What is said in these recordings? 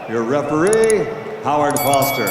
your referee, Howard Foster.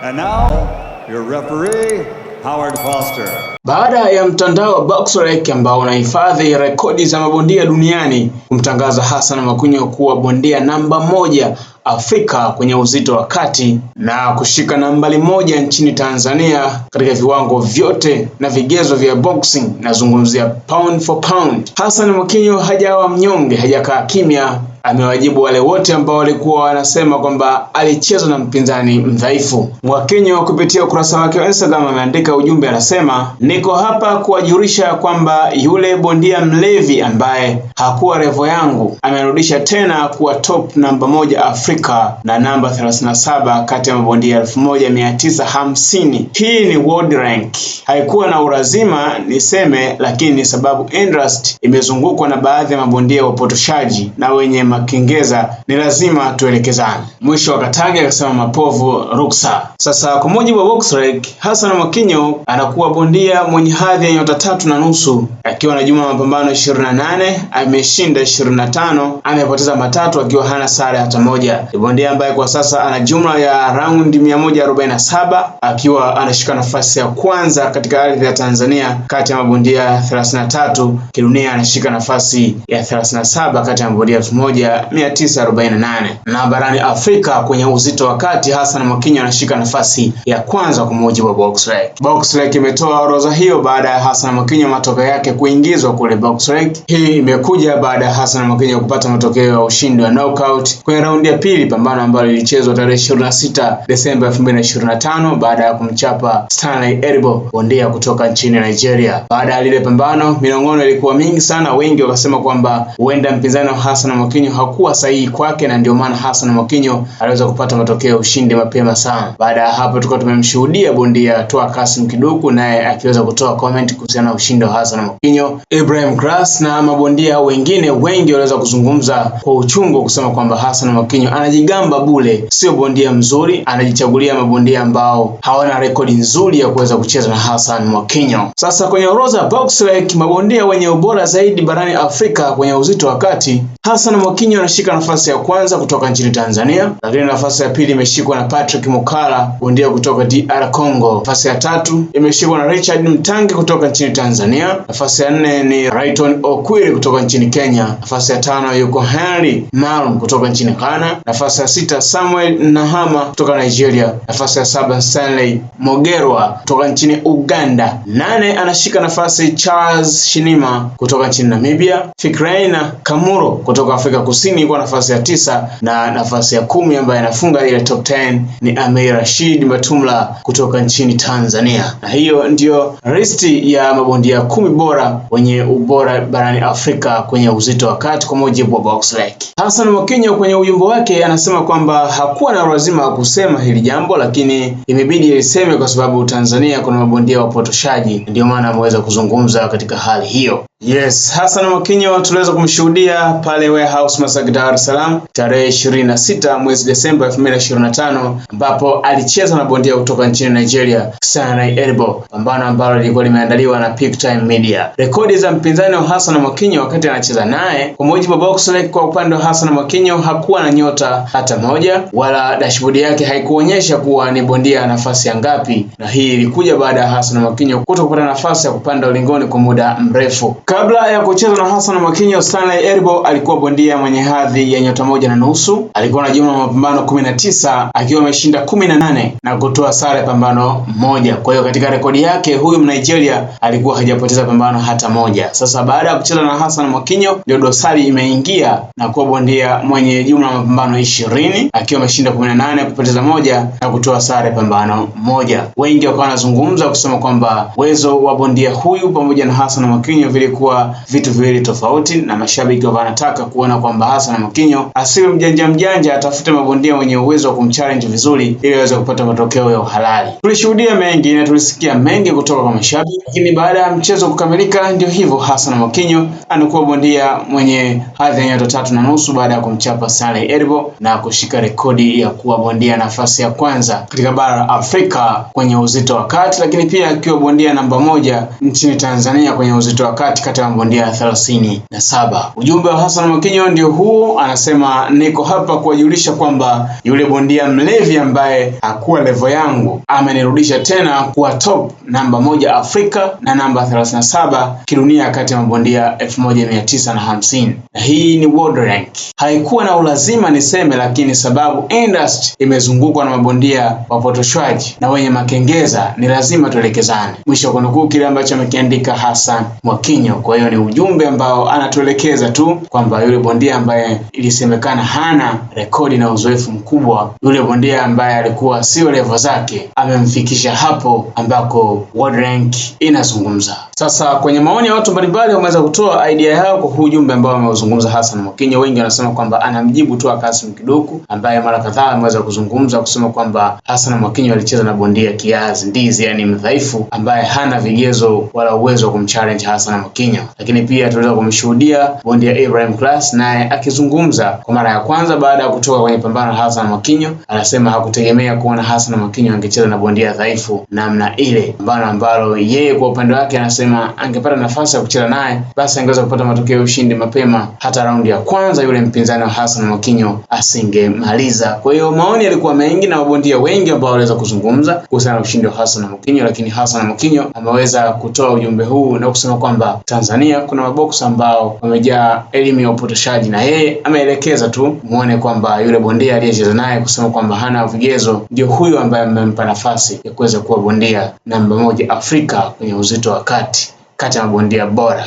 And now, your referee, Howard Foster. Baada ya mtandao wa BoxRec ambao unahifadhi rekodi za mabondia duniani kumtangaza Hassan Mwakinyo kuwa bondia namba 1 Afrika kwenye uzito wa kati na kushika nambari 1 nchini Tanzania katika viwango vyote na vigezo vya boxing, nazungumzia pound for pound, Hassan Mwakinyo hajawa mnyonge, hajakaa kimya. Amewajibu wale wote ambao walikuwa wanasema kwamba alicheza na mpinzani mdhaifu. Mwakinyo kupitia ukurasa wake wa Instagram ameandika ujumbe, anasema, niko hapa kuwajulisha kwamba yule bondia mlevi ambaye hakuwa revo yangu amerudisha tena kuwa top namba 1 Afrika na namba 37 kati ya mabondia 1950. Hii ni world rank. Haikuwa na urazima niseme, lakini ni sababu industry imezungukwa na baadhi ya mabondia wapotoshaji na wenye makengeza, ni lazima tuelekezane. Mwisho wa Katange akasema mapovu ruksa. Sasa kwa mujibu wa BoxRec, Hassan Mwakinyo anakuwa bondia mwenye hadhi ya nyota 3.5 akiwa na jumla mapambano 28, ameshinda 25, amepoteza matatu akiwa hana sare hata moja. Ni bondia ambaye kwa sasa ana jumla ya raundi 147 akiwa anashika nafasi ya kwanza katika ardhi ya Tanzania kati ya mabondia 33. Kidunia anashika nafasi ya 37 kati ya mabondia 1948. Na barani Afrika kwenye uzito wa kati, Hassan Mwakinyo anashika nafasi ya kwanza kwa mujibu wa BoxRec. BoxRec imetoa orodha hiyo baada ya Hassan Mwakinyo matokeo yake kuingizwa kule BoxRec. Hii imekuja baada ya Hassan Mwakinyo kupata matokeo ya ushindi wa knockout kwenye raundi ya pili, pambano ambalo lilichezwa tarehe 26 Desemba 2025 baada ya kumchapa Stanley Eribo, bondia kutoka nchini Nigeria. Baada ya lile pambano, minong'ono ilikuwa mingi sana, wengi wakasema kwamba huenda mpinzani wa Hassan Mwakinyo hakuwa sahihi kwake na ndio maana Hassan Mwakinyo aliweza kupata matokeo ya ushindi mapema sana. Baada ya hapo tulikuwa tumemshuhudia bondia Toa Kasim Kiduku naye akiweza kutoa comment kuhusiana na ushindi wa Hassan Mwakinyo. Ibrahim Grass na mabondia wengine wengi waliweza kuzungumza kwa uchungu kusema kwamba Hassan Mwakinyo anajigamba bure, sio bondia mzuri, anajichagulia mabondia ambao hawana rekodi nzuri ya kuweza kucheza na Hassan Mwakinyo. Sasa kwenye orodha BoxRec mabondia wenye ubora zaidi barani Afrika kwenye uzito wa kati, Hassan Mwakinyo anashika nafasi ya kwanza kutoka nchini Tanzania, lakini nafasi ya pili imeshikwa na Patrick Mukala, bondia kutoka DR Congo. Nafasi ya tatu imeshikwa na Richard Mtangi kutoka nchini Tanzania. Nafasi ya 4 ni Rayton Okwiri kutoka nchini Kenya. Nafasi ya 5 yuko Henry Malum kutoka nchini Ghana. Nafasi ya 6 Samuel Nahama kutoka Nigeria. Nafasi ya 7 Stanley Mogerwa kutoka nchini Uganda. 8 anashika nafasi Charles Shinima kutoka nchini Namibia. Fikraina Kamuro kutoka Afrika Kusini kwa nafasi ya 9, na nafasi ya 10 ambaye anafunga ile top 10 ni Amir Rashid Matumla kutoka nchini Tanzania. Na hiyo ndio listi ya mabondia 10 bora wenye ubora barani Afrika kwenye uzito wa kati kwa mujibu wa BoxRec. Hassan Mwakinyo kwenye ujumbe wake anasema kwamba hakuwa na lazima kusema hili jambo, lakini imebidi aliseme kwa sababu Tanzania kuna mabondia wapotoshaji, ndio maana ameweza kuzungumza katika hali hiyo. Yes, Hassan Mwakinyo tuliweza kumshuhudia pale Warehouse Masaki, Dar es Salaam tarehe 26 mwezi Desemba 2025 ambapo alicheza na bondia kutoka nchini Nigeria Stanley Eribo, pambano ambalo lilikuwa limeandaliwa na Peak Time Media. Rekodi za mpinzani wa Hassan Mwakinyo wakati anacheza naye, kwa mujibu wa BoxRec, kwa upande wa Hassan Mwakinyo hakuwa na nyota hata moja, wala dashboard yake haikuonyesha kuwa ni bondia nafasi ya ngapi, na hii ilikuja baada ya Hassan Mwakinyo kutopata nafasi ya kupanda ulingoni kwa muda mrefu. Kabla ya kucheza na Hassan Mwakinyo, Stanley Eribo alikuwa bondia mwenye hadhi ya nyota 1.5. Alikuwa na jumla mapambano 19 akiwa ameshinda 18 na kutoa sare pambano moja. Kwa hiyo katika rekodi yake huyu Mnigeria alikuwa hajapoteza pambano hata moja. Sasa baada ya kucheza na Hassan Mwakinyo ndio dosari imeingia na kuwa bondia mwenye jumla mapambano 20 akiwa ameshinda 18, kupoteza moja na kutoa sare pambano moja. Wengi wakawa wanazungumza kusema kwamba uwezo wa bondia huyu pamoja na Hassan Mwakinyo vilikuwa vitu viwili tofauti, na mashabiki wanataka kuona kwamba Hassan Mwakinyo asiwe mjanja, atafute mabondia wenye uwezo wa kumchallenge vizuri ili aweze kupata matokeo ya uhalali. Tulishuhudia mengi na tulisikia mengi kutoka kwa mashabiki, lakini baada ya mchezo kukamilika ndio hivyo, Hassan Mwakinyo anakuwa bondia mwenye hadhi ya nyota 3.5 baada ya kumchapa Stanley Eribo na kushika rekodi ya kuwa bondia nafasi ya kwanza katika bara Afrika kwenye uzito wa kati, lakini pia akiwa bondia namba 1 nchini Tanzania kwenye uzito wa kati kati ya mabondia 37. Ujumbe wa Hassan Mwakinyo ndio huu, anasema niko hapa kuwajulisha kwamba yule bondia mlevi ambaye hakuwa level yangu amenirudisha tena kuwa top namba 1 Afrika na namba 37 kidunia kati ya mabondia 1950. Na hii ni world rank. Haikuwa na ulazima niseme, lakini sababu industry imezungukwa na mabondia wapotoshwaji na wenye makengeza, ni lazima tuelekezane. Mwisho kunukuu kile ambacho amekiandika Hassan Mwakinyo. Kwa hiyo ni ujumbe ambao anatuelekeza tu kwamba yule bondia ambaye ilisemekana hana rekodi na uzoefu mkubwa, yule bondia ambaye alikuwa sio level zake, amemfikisha hapo ambako world rank inazungumza. Sasa kwenye maoni ya watu mbalimbali wameweza kutoa idea yao kwa ujumbe ambao ameuzungumza Hassan Mwakinyo. Wengi wanasema kwamba anamjibu tu Kasim Kiduku ambaye mara kadhaa ameweza kuzungumza kusema kwamba Hassan Mwakinyo alicheza na bondia kiazi ndizi, yani mdhaifu ambaye hana vigezo wala uwezo wa kumchallenge Hassan Mwakinyo. Lakini pia tuliweza kumshuhudia bondia Ibrahim Class naye akizungumza kwa mara ya kwanza baada ya kutoka kwenye pambano la Hassan Mwakinyo. Anasema hakutegemea kuona Hassan Mwakinyo angecheza na bondia dhaifu namna ile, pambano ambalo yeye kwa upande wake anasema angepata nafasi ya kucheza naye basi angeweza kupata matokeo ya ushindi mapema, hata raundi ya kwanza yule mpinzani wa Hassan Mwakinyo asingemaliza. Kwa hiyo maoni yalikuwa mengi na mabondia wengi ambao waliweza kuzungumza kuhusiana na ushindi wa Hassan Mwakinyo, lakini Hassan Mwakinyo ameweza kutoa ujumbe huu na kusema kwamba Tanzania kuna maboksa ambao wamejaa elimu ya upotoshaji, na yeye ameelekeza tu muone kwamba yule bondia aliyecheza naye kusema kwamba hana vigezo ndio huyo ambaye amempa nafasi ya kuweza kuwa bondia namba 1 Afrika kwenye uzito wa kati ya mabondia bora.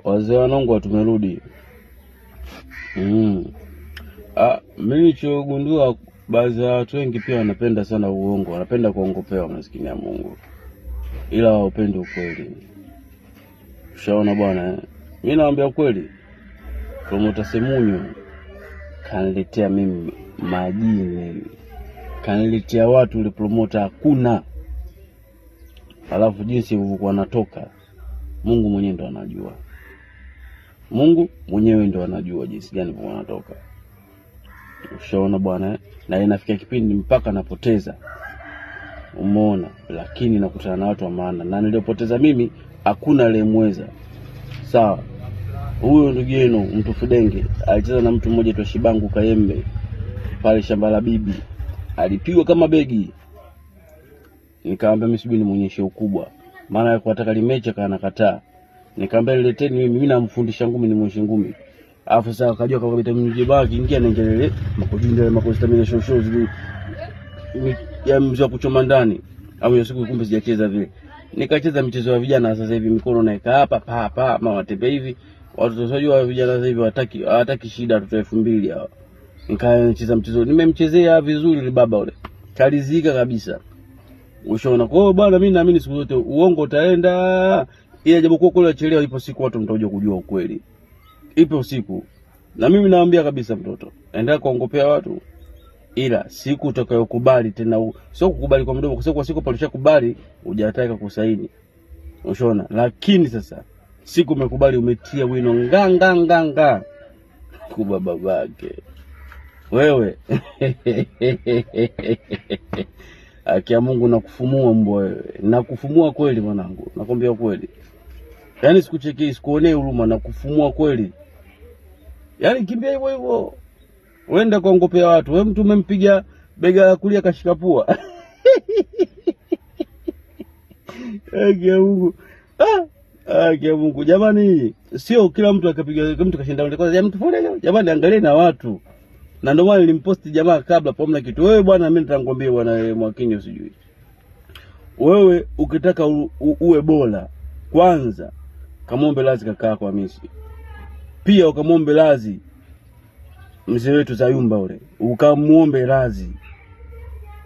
Wazee wanangu tumerudi. Mimi nilichogundua baadhi ya watu wengi pia wanapenda sana uongo, wanapenda kuongopewa, maskini ya Mungu, ila hawapendi ukweli. Ushaona bwana, mimi naambia ukweli. Promoter Semunyo kaniletea mimi majini, kaniletea watu ule promoter hakuna. Alafu jinsi ulivyokuwa natoka, Mungu mwenyewe ndo anajua. Mungu mwenyewe ndo anajua jinsi gani wanatoka. Ushaona bwana, na inafikia kipindi mpaka napoteza. Umeona, lakini nakutana na watu wa maana, na nilipoteza mimi hakuna aliyemweza. Sawa. Huyo ndugu yenu mtu Fudenge alicheza na mtu mmoja tu Shibangu Kayembe pale shamba la bibi. Alipigwa kama begi. Nikamwambia mimi subiri nimuonyeshe ukubwa. Maana yake nataka limecha kana kataa. Nikamwambia nileteni mimi namfundisha ngumi nimuonyeshe ngumi. Alafu sasa akajua kwa kabisa mjibaki ingia na ngelele makujinda makostamina show zile. Ya mzee wa kuchoma ndani. Au hiyo siku kumbe sijacheza vile. Nikacheza michezo ya vijana sasa hivi mikono naeka hapa pa mama tepe hivi. Watu wasojua vijana sasa hivi hawataki shida tu 2000 hao. Nikacheza mchezo. Nimemchezea vizuri ile baba ule. Kalizika kabisa. Ushaona. Kwa hiyo bwana mimi naamini siku zote uongo utaenda. Ila japokuwa kule achelewa, ipo siku watu mtakuja kujua ukweli. Ipo siku. Na mimi naambia kabisa mtoto, endelea kuongopea watu. Ila siku utakayokubali tena sio kukubali kwa mdomo, kwa sababu kwa siku palishakubali hujataka kusaini. Ushaona? Lakini sasa siku umekubali umetia wino nganga kuba babake. Wewe akia Mungu nakufumua mbwa wewe. Nakufumua kweli mwanangu. Nakwambia kweli. Yaani sikuchekei, sikuonee huruma, nakufumua kweli. Yaani kimbia hivyo hivyo. Uenda kuongopea watu. Wewe mtu umempiga bega la kulia kashika pua. Akia Mungu. Akia Mungu. Jamani, sio kila mtu akapiga mtu kashinda kwanza mtu fulani. Jamani angalia na watu. Na ndio maana nilimposti jamaa kabla pomna kitu. Wewe bwana mimi nitakwambia bwana Mwakinyo sijui. Wewe ukitaka uwe bora, kwanza kamombe lazi kaka kwa Hamisi. Pia ukamombe lazi mzee wetu Zayumba ule. Ukamuombe lazi.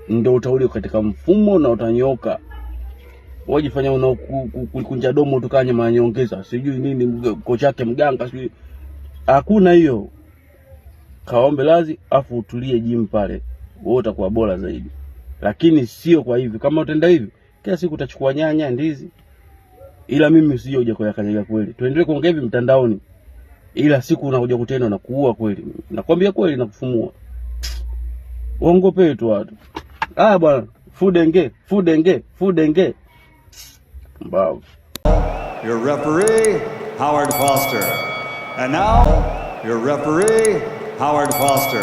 Ndio utauli katika mfumo na utanyoka. Wajifanya unakunja domo tukanye manyongeza. Sijui nini kocha yake mganga sijui. Hakuna hiyo. Kaombe lazi afu utulie gym pale. Wewe utakuwa bora zaidi. Lakini sio kwa hivi. Kama utenda hivi, kila siku utachukua nyanya, ndizi. Ila mimi usije uje kwa kanyaga kweli. Tuendelee kuongea hivi mtandaoni. Ila siku unakuja kutenda na kuua kweli. Nakwambia kweli na kufumua. Uongope tu watu. Bwana, Fudenge. Mbavu. your referee, Howard Foster. And now, your referee, Howard Foster.